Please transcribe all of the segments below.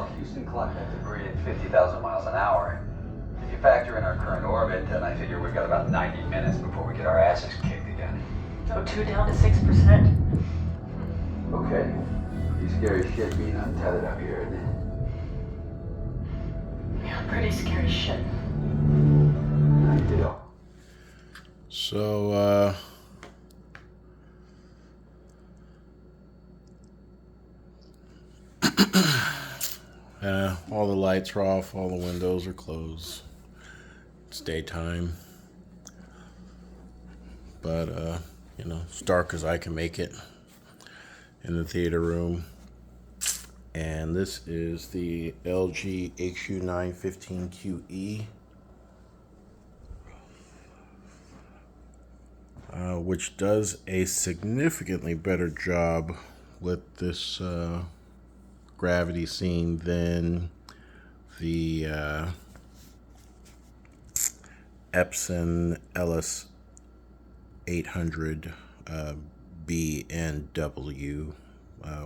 off, Houston clocked that debris at 50,000 miles an hour. If you factor in our current orbit, then I figure we've got about 90 minutes before we get our asses kicked again. So 2 down to 6%. Okay. Pretty scary shit being untethered up here, isn't it? Yeah, pretty scary shit. I do. So, all the lights are off, all the windows are closed. It's daytime. But, as dark as I can make it in the theater room. And this is the LG HU915QE, which does a significantly better job with this gravity scene than the Epson LS 800 B and W.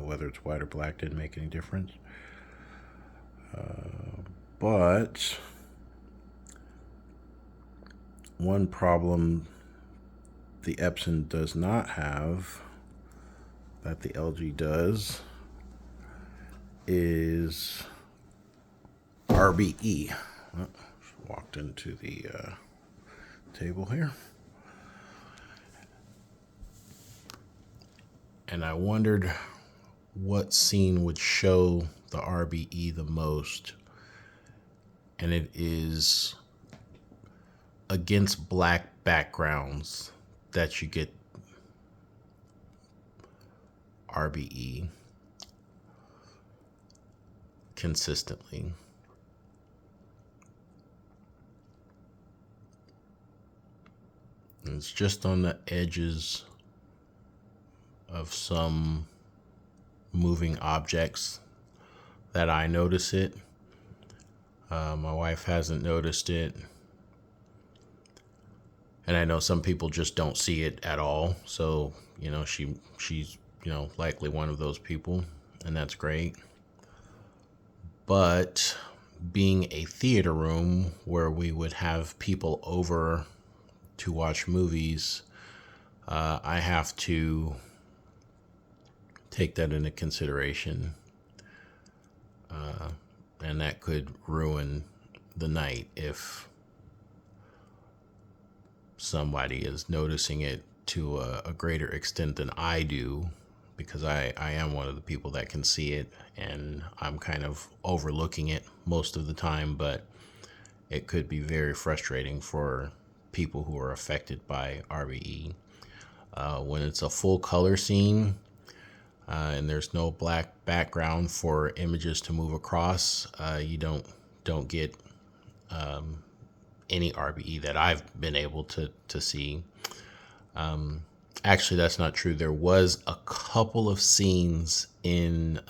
Whether it's white or black didn't make any difference. But one problem the Epson does not have that the LG does is RBE. Oh, just walked into the table here. And I wondered what scene would show the RBE the most. And it is against black backgrounds that you get RBE consistently. And it's just on the edges of some moving objects that I notice it. My wife hasn't noticed it. And I know some people just don't see it at all. So, she's likely one of those people, and that's great. But being a theater room where we would have people over to watch movies, I have to take that into consideration. And that could ruin the night if somebody is noticing it to a greater extent than I do, because I am one of the people that can see it, and I'm kind of overlooking it most of the time, but it could be very frustrating for people who are affected by RBE. When it's a full color scene, and there's no black background for images to move across, you don't get any RBE that I've been able to see. Actually, that's not true. There was a couple of scenes in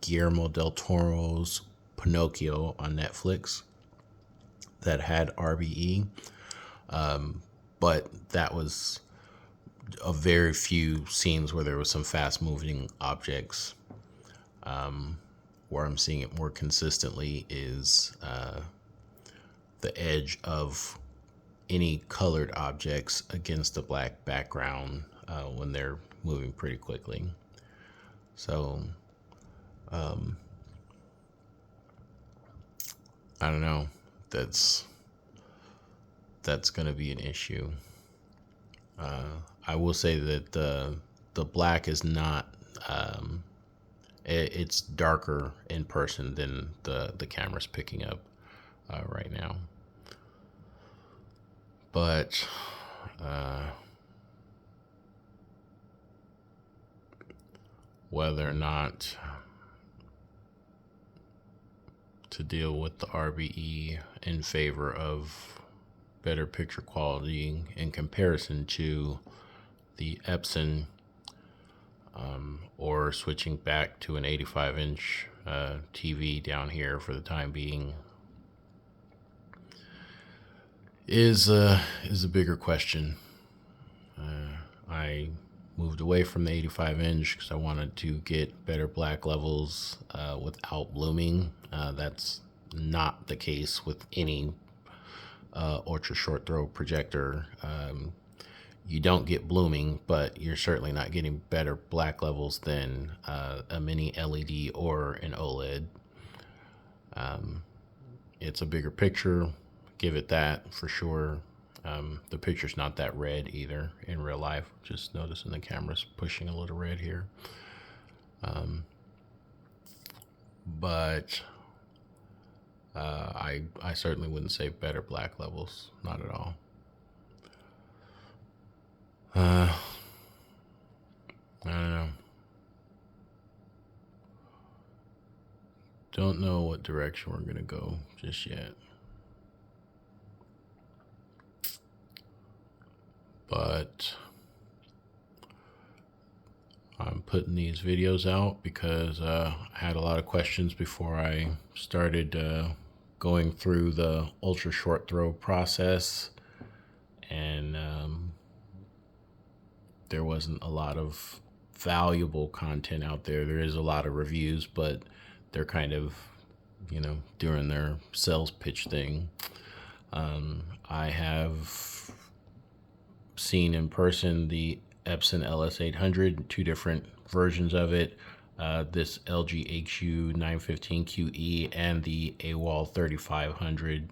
Guillermo del Toro's Pinocchio on Netflix that had RBE, but that was a very few scenes where there was some fast moving objects. Where I'm seeing it more consistently is the edge of any colored objects against a black background when they're moving pretty quickly. So I don't know. That's going to be an issue. I will say that the black is not. It's darker in person than the camera's picking up right now. But whether or not to deal with the RBE in favor of better picture quality in comparison to the Epson, or switching back to an 85-inch TV down here for the time being, is a bigger question. I moved away from the 85 inch because I wanted to get better black levels without blooming. That's not the case with any ultra short throw projector. You don't get blooming, but you're certainly not getting better black levels than a mini LED or an OLED. It's a bigger picture, give it that for sure. The picture's not that red either in real life. Just noticing the camera's pushing a little red here. But I certainly wouldn't say better black levels, not at all. I don't know. Don't know what direction we're gonna go just yet. But I'm putting these videos out because I had a lot of questions before I started going through the ultra short throw process, and there wasn't a lot of valuable content out there. There is a lot of reviews, but they're kind of, doing their sales pitch thing. I have seen in person the Epson LS800, two different versions of it, this LG HU915QE and the AWOL 3500.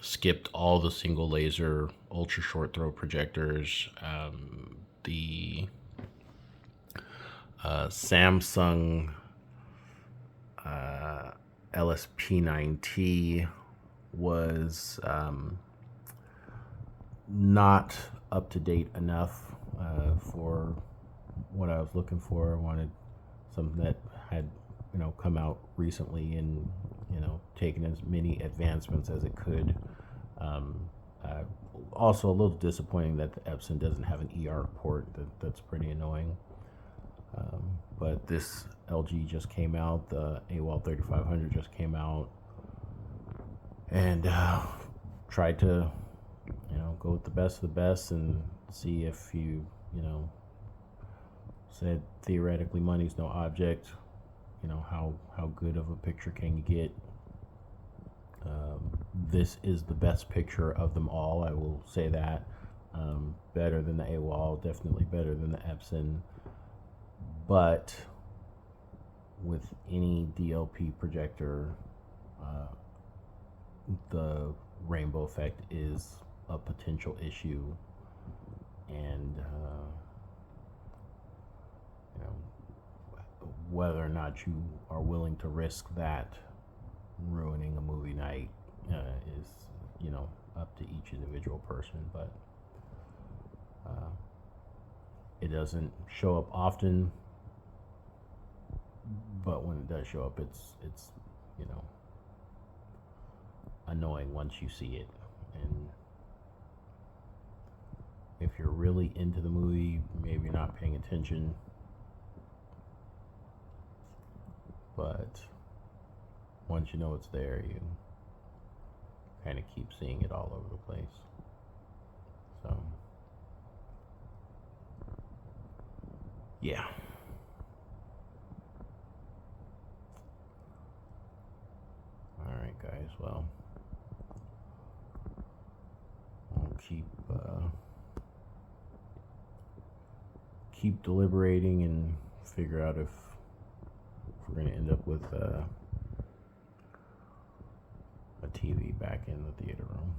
Skipped all the single laser ultra short throw projectors. The Samsung LSP9T was not up to date enough for what I was looking for. I wanted something that had, come out recently and, taken as many advancements as it could. Also a little disappointing that the Epson doesn't have an ER port. That's pretty annoying. But this LG just came out, the AWOL 3500 just came out, and tried to, go with the best of the best and see if you, said theoretically money's no object, how good of a picture can you get. This is the best picture of them all, I will say that. Better than the AWOL, definitely better than the Epson. But with any DLP projector, the rainbow effect is a potential issue, and whether or not you are willing to risk that ruining a movie night is, up to each individual person. But it doesn't show up often, but when it does show up, it's annoying once you see it. And if you're really into the movie, maybe you're not paying attention, but once you know it's there, you kind of keep seeing it all over the place. So yeah. All right, guys. Well, I'll keep deliberating and figure out if we're going to end up with a TV back in the theater room.